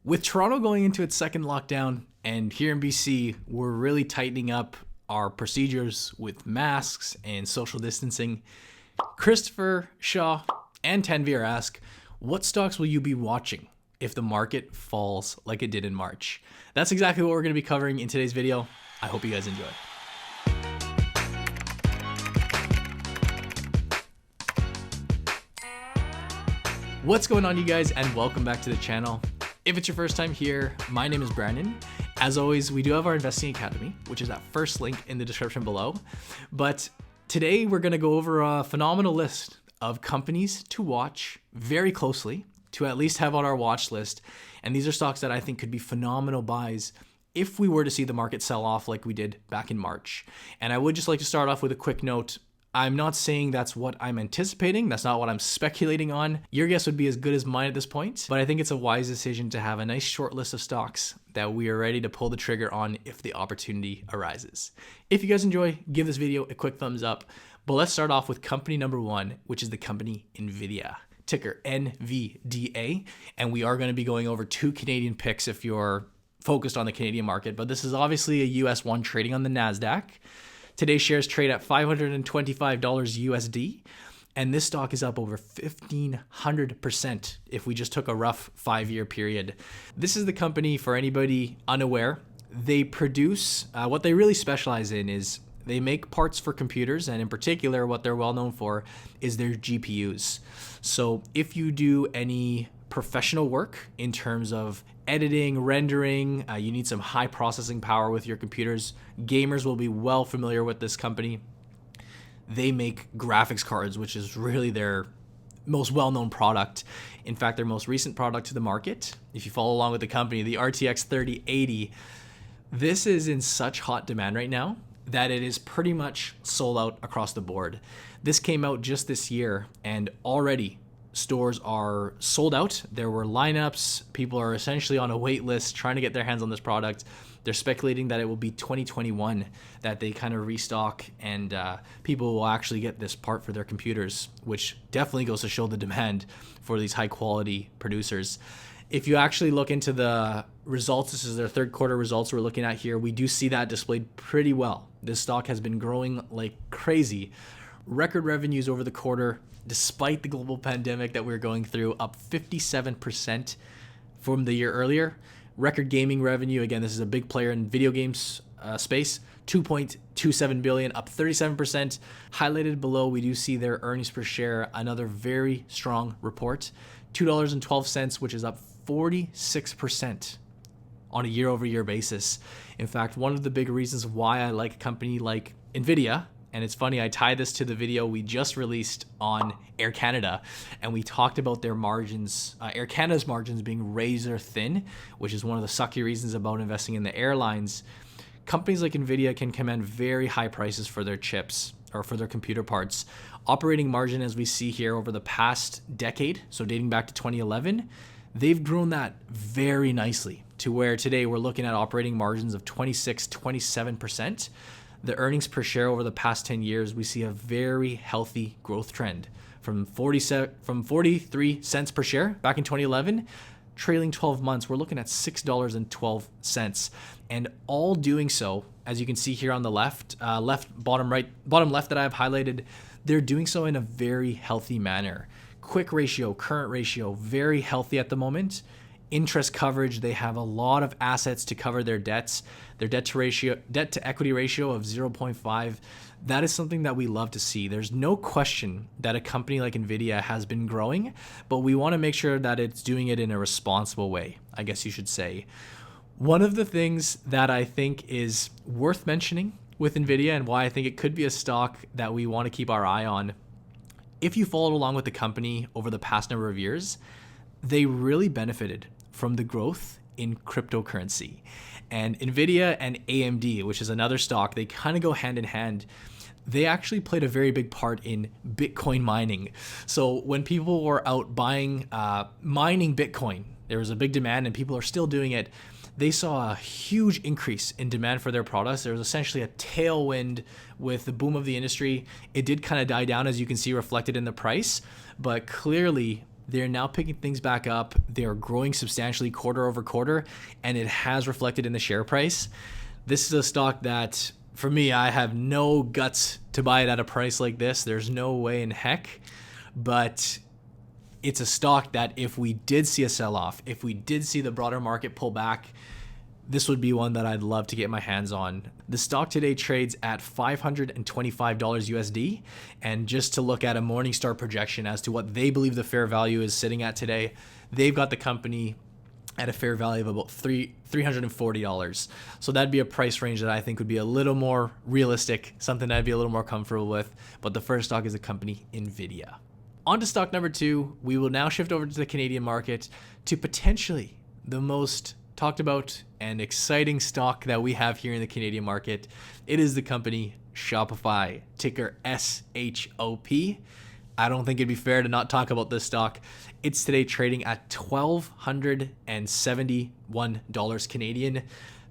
With Toronto going into its second lockdown, and here in BC, we're really tightening up our procedures with masks and social distancing. Christopher, Shaw, and Tanvir ask, what stocks will you be watching if the market falls like it did in March? That's exactly what we're going to be covering in today's video. I hope you guys enjoy. What's going on, you guys, and welcome back to the channel. If it's your first time here, my name is Brandon. As always, we do have our Investing Academy, which is that first link in the description below. But today we're going to go over a phenomenal list of companies to watch very closely, to at least have on our watch list. And these are stocks that I think could be phenomenal buys if we were to see the market sell off like we did back in March. And I would just like to start off with a quick note. I'm not saying that's what I'm anticipating. That's not what I'm speculating on. Your guess would be as good as mine at this point, but I think it's a wise decision to have a nice short list of stocks that we are ready to pull the trigger on if the opportunity arises. If you guys enjoy, give this video a quick thumbs up. But let's start off with company number one, which is the company Nvidia, ticker NVDA. And we are going to be going over two Canadian picks if you're focused on the Canadian market, but this is obviously a US one trading on the NASDAQ. Today's shares trade at $525 USD, and this stock is up over 1,500% if we just took a rough 5-year period. This is the company, for anybody unaware, they produce, what they really specialize in is they make parts for computers, and in particular, what they're well known for is their GPUs. So if you do any professional work in terms of editing, rendering, you need some high processing power with your computers. Gamers will be well familiar with this company. They make graphics cards, which is really their most well-known product. In fact, their most recent product to the market, if you follow along with the company, the RTX 3080, this is in such hot demand right now that it is pretty much sold out across the board. This came out just this year, and already stores are sold out. There were lineups. People are essentially on a wait list trying to get their hands on this product. They're speculating that it will be 2021 that they kind of restock and people will actually get this part for their computers, which definitely goes to show the demand for these high quality producers. If you actually look into the results, this is their third quarter results we're looking at here. We do see that displayed pretty well. This stock has been growing like crazy. Record revenues over the quarter, despite the global pandemic that we're going through, up 57% from the year earlier. Record gaming revenue, again, this is a big player in video games space, $2.27 billion, up 37%. Highlighted below, we do see their earnings per share, another very strong report, $2.12, which is up 46% on a year-over-year basis. In fact, one of the big reasons why I like a company like Nvidia, and it's funny, I tie this to the video we just released on Air Canada, and we talked about their margins, Air Canada's margins being razor thin, which is one of the sucky reasons about investing in the airlines. Companies like Nvidia can command very high prices for their chips or for their computer parts. Operating margin, as we see here over the past decade, so dating back to 2011, they've grown that very nicely to where today we're looking at operating margins of 26-27%. The earnings per share over the past 10 years, we see a very healthy growth trend from 43 cents per share back in 2011, trailing 12 months, we're looking at $6.12. And all doing so, as you can see here on the left, bottom left that I have highlighted, they're doing so in a very healthy manner. Quick ratio, current ratio, very healthy at the moment. Interest coverage, they have a lot of assets to cover their debts. Their debt to equity ratio of 0.5. That is something that we love to see. There's no question that a company like Nvidia has been growing, but we want to make sure that it's doing it in a responsible way, I guess you should say. One of the things that I think is worth mentioning with Nvidia and why I think it could be a stock that we want to keep our eye on, if you followed along with the company over the past number of years, they really benefited from the growth in cryptocurrency. And Nvidia and AMD, which is another stock, they kind of go hand in hand. They actually played a very big part in Bitcoin mining. So when people were out buying, mining Bitcoin, there was a big demand and people are still doing it. They saw a huge increase in demand for their products. There was essentially a tailwind with the boom of the industry. It did kind of die down, as you can see reflected in the price, but clearly They're now picking things back up. They're growing substantially quarter over quarter, and it has reflected in the share price. This is a stock that, for me, I have no guts to buy it at a price like this. There's no way in heck. But it's a stock that if we did see a sell-off, if we did see the broader market pull back, this would be one that I'd love to get my hands on. The stock today trades at $525 USD. And just to look at a Morningstar projection as to what they believe the fair value is sitting at today, they've got the company at a fair value of about $340. So that'd be a price range that I think would be a little more realistic, something I'd be a little more comfortable with. But the first stock is the company Nvidia. On to stock number 2, we will now shift over to the Canadian market to potentially the most talked about and exciting stock that we have here in the Canadian market. It is the company Shopify, ticker SHOP. I don't think it'd be fair to not talk about this stock. It's today trading at $1,271 Canadian.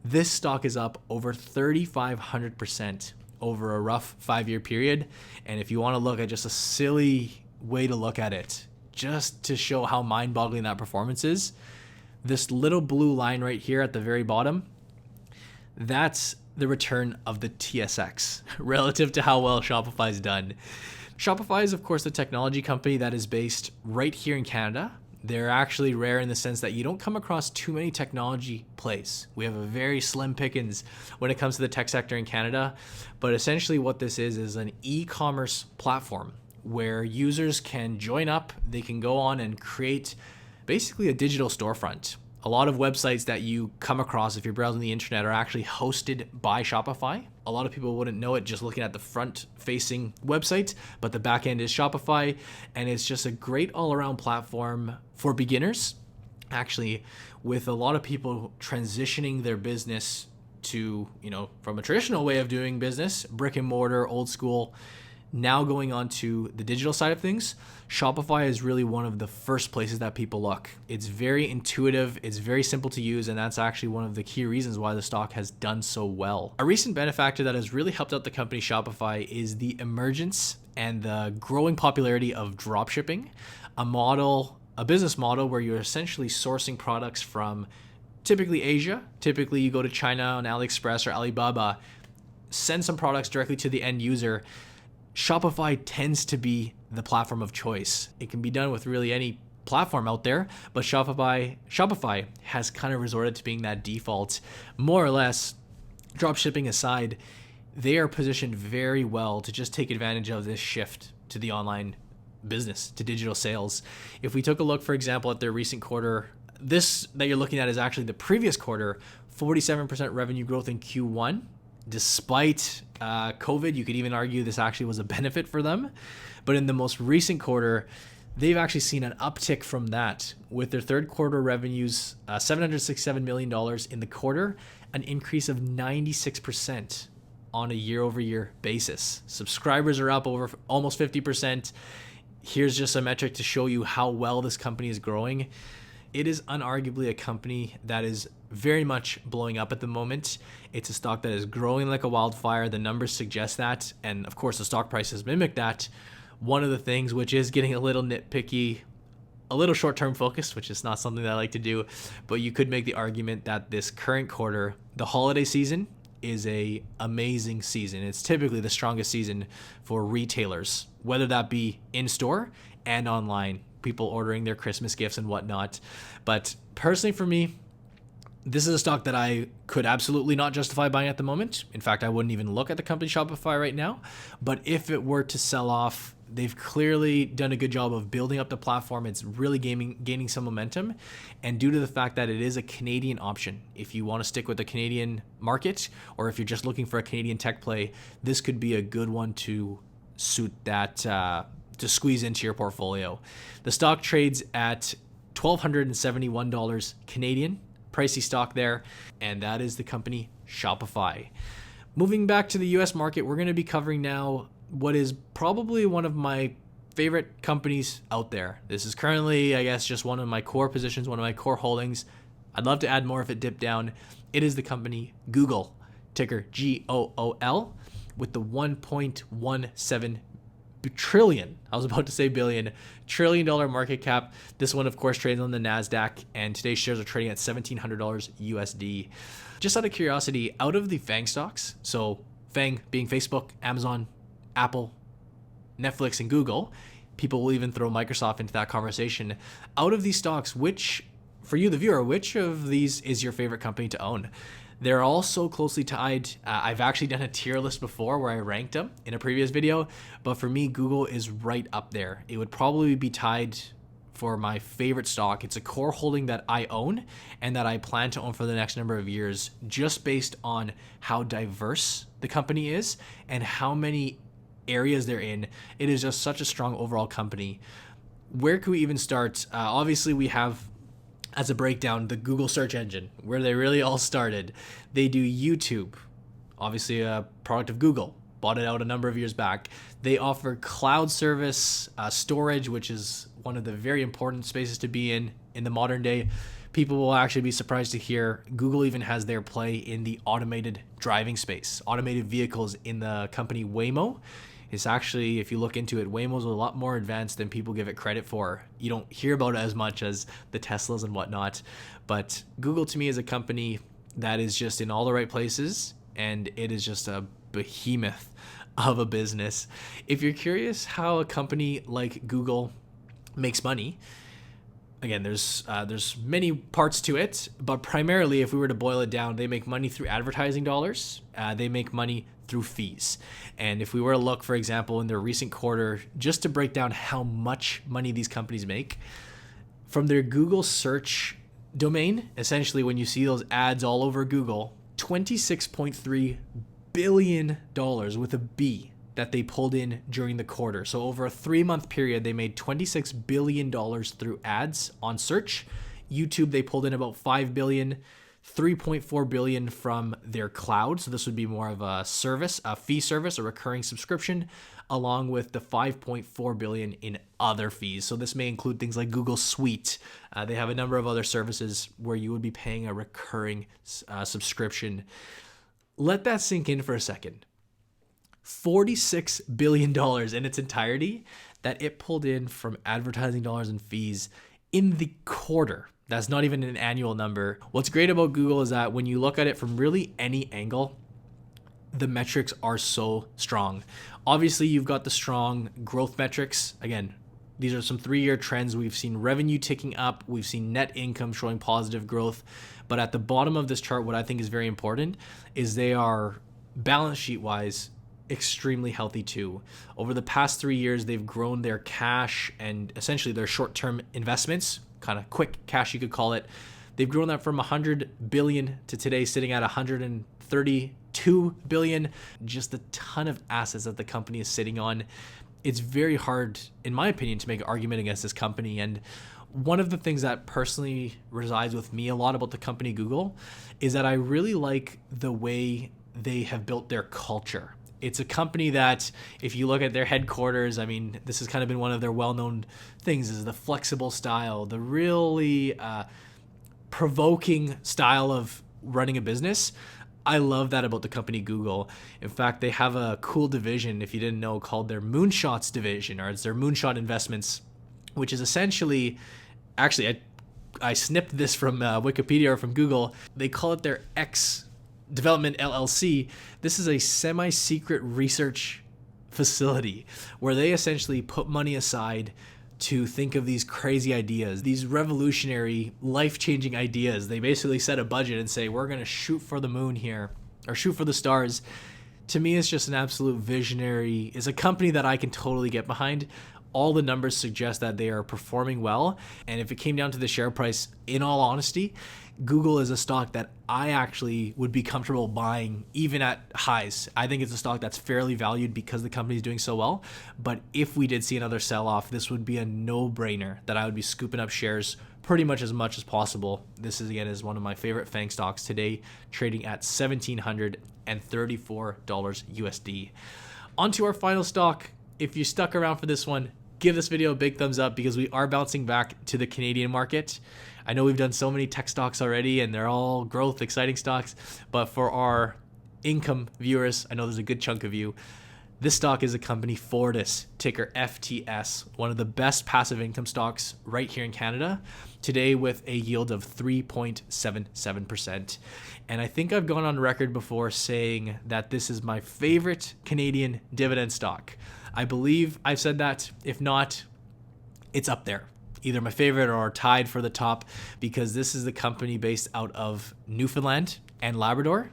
This stock is up over 3,500% over a rough 5-year period. And if you want to look at just a silly way to look at it, just to show how mind-boggling that performance is, this little blue line right here at the very bottom, that's the return of the TSX relative to how well Shopify's done. Shopify is, of course, the technology company that is based right here in Canada. They're actually rare in the sense that you don't come across too many technology plays. We have a very slim pickings when it comes to the tech sector in Canada. But essentially what this is an e-commerce platform where users can join up, they can go on and create basically a digital storefront. A lot of websites that you come across if you're browsing the internet are actually hosted by Shopify. A lot of people wouldn't know it just looking at the front-facing website, but the back end is Shopify, and it's just a great all-around platform for beginners. Actually, with a lot of people transitioning their business to, from a traditional way of doing business, brick and mortar, old school, now going on to the digital side of things, Shopify is really one of the first places that people look. It's very intuitive, it's very simple to use, and that's actually one of the key reasons why the stock has done so well. A recent benefactor that has really helped out the company Shopify is the emergence and the growing popularity of dropshipping, a business model where you're essentially sourcing products from typically Asia. Typically you go to China on AliExpress or Alibaba, send some products directly to the end user. Shopify tends to be the platform of choice. It can be done with really any platform out there, but Shopify has kind of resorted to being that default. More or less, dropshipping aside, they are positioned very well to just take advantage of this shift to the online business, to digital sales. If we took a look, for example, at their recent quarter, this that you're looking at is actually the previous quarter, 47% revenue growth in Q1. Despite COVID, you could even argue this actually was a benefit for them. But in the most recent quarter, they've actually seen an uptick from that with their third quarter revenues, $767 million in the quarter, an increase of 96% on a year-over-year basis. Subscribers are up over almost 50%. Here's just a metric to show you how well this company is growing. It is unarguably a company that is very much blowing up at the moment. It's a stock that is growing like a wildfire. The numbers suggest that. And of course, the stock price has mimicked that. One of the things which is getting a little nitpicky, a little short-term focused, which is not something that I like to do, but you could make the argument that this current quarter, the holiday season, is a amazing season. It's typically the strongest season for retailers, whether that be in-store and online, people ordering their Christmas gifts and whatnot. But personally for me, this is a stock that I could absolutely not justify buying at the moment. In fact, I wouldn't even look at the company Shopify right now. But if it were to sell off, they've clearly done a good job of building up the platform. It's really gaining some momentum. And due to the fact that it is a Canadian option, if you want to stick with the Canadian market, or if you're just looking for a Canadian tech play, this could be a good one to suit that, to squeeze into your portfolio. The stock trades at $1,271 Canadian. Pricey stock there, and that is the company Shopify. Moving back to the US market, we're going to be covering now what is probably one of my favorite companies out there. This is currently, I guess, just one of my core positions, one of my core holdings. I'd love to add more if it dipped down. It is the company Google, ticker GOOL, with the $1.17 trillion. I was about to say billion. $1 trillion market cap. This one, of course, trades on the NASDAQ, and today's shares are trading at $1,700 USD. Just out of curiosity, out of the FANG stocks, so FANG being Facebook, Amazon, Apple, Netflix, and Google, people will even throw Microsoft into that conversation. Out of these stocks, which, for you, the viewer, which of these is your favorite company to own? They're all so closely tied. I've actually done a tier list before where I ranked them in a previous video, but for me, Google is right up there. It would probably be tied for my favorite stock. It's a core holding that I own and that I plan to own for the next number of years, just based on how diverse the company is and how many areas they're in. It is just such a strong overall company. Where can we even start? Obviously, we have, as a breakdown, the Google search engine, where they really all started. They do YouTube, obviously a product of Google, bought it out a number of years back. They offer cloud service, storage, which is one of the very important spaces to be in the modern day. People will actually be surprised to hear Google even has their play in the automated driving space, automated vehicles in the company Waymo. It's actually, if you look into it, Waymo's a lot more advanced than people give it credit for. You don't hear about it as much as the Teslas and whatnot. But Google to me is a company that is just in all the right places, and it is just a behemoth of a business. If you're curious how a company like Google makes money, again, there's many parts to it, but primarily, if we were to boil it down, they make money through advertising dollars. They make money through fees. And if we were to look, for example, in their recent quarter, just to break down how much money these companies make, from their Google search domain, essentially when you see those ads all over Google, $26.3 billion with a B that they pulled in during the quarter. So over a 3-month period, they made $26 billion through ads on search. YouTube, they pulled in about $5 billion, $3.4 billion from their cloud. So this would be more of a service, a fee service, a recurring subscription, along with the $5.4 billion in other fees. So this may include things like Google Suite. They have a number of other services where you would be paying a recurring subscription. Let that sink in for a second. $46 billion in its entirety that it pulled in from advertising dollars and fees in the quarter. That's not even an annual number. What's great about Google is that when you look at it from really any angle, the metrics are so strong. Obviously, you've got the strong growth metrics. Again, these are some 3-year trends. We've seen revenue ticking up. We've seen net income showing positive growth. But at the bottom of this chart, what I think is very important is they are balance sheet wise extremely healthy too. Over the past 3 years, they've grown their cash and essentially their short-term investments, kind of quick cash you could call it. They've grown that from 100 billion to today sitting at 132 billion. Just a ton of assets that the company is sitting on. It's very hard, in my opinion, to make an argument against this company. And one of the things that personally resides with me a lot about the company Google is that I really like the way they have built their culture. It's a company that, if you look at their headquarters, I mean, this has kind of been one of their well-known things, is the flexible style, the really provoking style of running a business. I love that about the company Google. In fact, they have a cool division, if you didn't know, called their Moonshots division, or it's their Moonshot Investments, which is essentially, actually, I snipped this from Wikipedia or from Google. They call it their X Development LLC. This is a semi-secret research facility where they essentially put money aside to think of these crazy ideas, these revolutionary, life-changing ideas. They basically set a budget and say, we're going to shoot for the moon here, or shoot for the stars. To me, it's just an absolute visionary. It's a company that I can totally get behind. All the numbers suggest that they are performing well. And if it came down to the share price, in all honesty, Google is a stock that I actually would be comfortable buying even at highs. I think it's a stock that's fairly valued because the company is doing so well. But if we did see another sell-off, this would be a no-brainer that I would be scooping up shares pretty much as possible. This is, again, is one of my favorite FANG stocks today, trading at $1,734 USD. On to our final stock. If you stuck around for this one, give this video a big thumbs up because we are bouncing back to the Canadian market. I know we've done so many tech stocks already and they're all growth, exciting stocks, but for our income viewers, I know there's a good chunk of you, This stock is a company, Fortis, ticker FTS, one of the best passive income stocks right here in Canada, today with a yield of 3.77%. And I think I've gone on record before saying that this is my favorite Canadian dividend stock. I believe I've said that. If not, it's up there, either my favorite or tied for the top, because this is the company based out of Newfoundland and Labrador.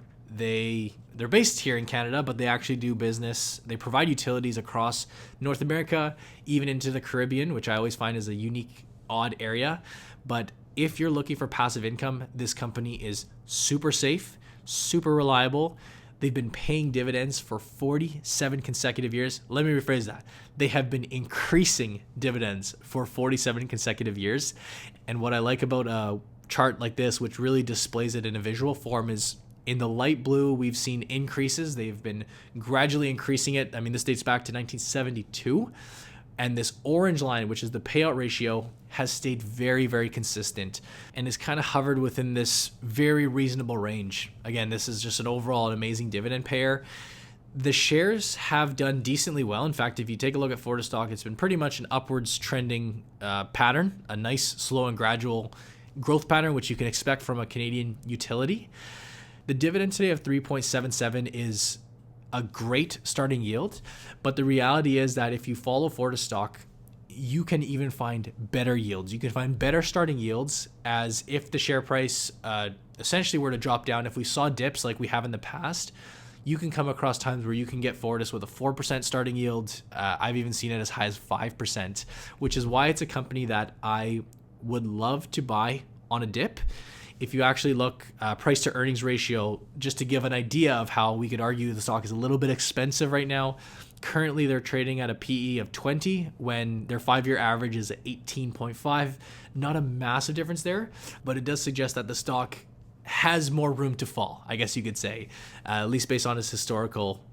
They're based here in Canada, but they actually do business. They provide utilities across North America, even into the Caribbean, which I always find is a unique, odd area. But if you're looking for passive income, this company is super safe, super reliable. They've been paying dividends for 47 consecutive years. Let me rephrase that. They have been increasing dividends for 47 consecutive years. And what I like about a chart like this, which really displays it in a visual form, is in the light blue, we've seen increases. They've been gradually increasing it. I mean, this dates back to 1972. And this orange line, which is the payout ratio, has stayed very, very consistent and is kind of hovered within this very reasonable range. Again, this is just an overall an amazing dividend payer. The shares have done decently well. In fact, if you take a look at Fortis stock, it's been pretty much an upwards trending pattern, a nice, slow and gradual growth pattern, which you can expect from a Canadian utility. The dividend today of 3.77 is a great starting yield, but the reality is that if you follow Fortis stock, you can even find better yields. You can find better starting yields, as if the share price essentially were to drop down. If we saw dips like we have in the past, you can come across times where you can get Fortis with a 4% starting yield. I've even seen it as high as 5%, which is why it's a company that I would love to buy on a dip. If you actually look price to earnings ratio, just to give an idea of how we could argue the stock is a little bit expensive right now. Currently, they're trading at a PE of 20 when their 5-year average is at 18.5. Not a massive difference there, but it does suggest that the stock has more room to fall, I guess you could say, at least based on its historical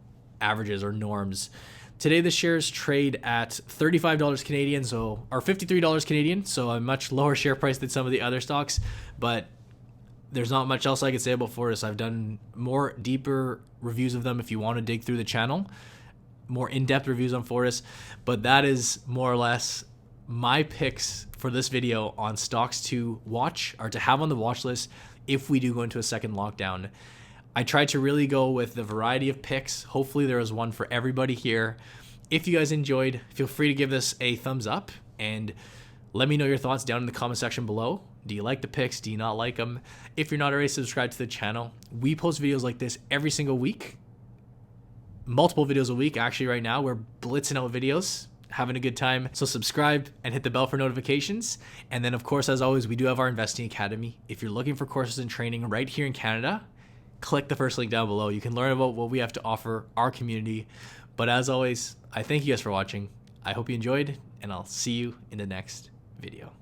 averages or norms. Today, the shares trade at $35 Canadian, or $53 Canadian, so a much lower share price than some of the other stocks, but there's not much else I could say about Fortis. I've done more deeper reviews of them if you want to dig through the channel, more in-depth reviews on Fortis, but that is more or less my picks for this video on stocks to watch or to have on the watch list if we do go into a second lockdown. I tried to really go with the variety of picks. Hopefully there was one for everybody here. If you guys enjoyed, feel free to give this a thumbs up and let me know your thoughts down in the comment section below. Do you like the picks? Do you not like them? If you're not already subscribed to the channel, we post videos like this every single week. Multiple videos a week, actually. Right now we're blitzing out videos, having a good time. So subscribe and hit the bell for notifications. And then, of course, as always, we do have our Investing Academy. If you're looking for courses and training right here in Canada, click the first link down below. You can learn about what we have to offer our community. But as always, I thank you guys for watching. I hope you enjoyed, and I'll see you in the next video.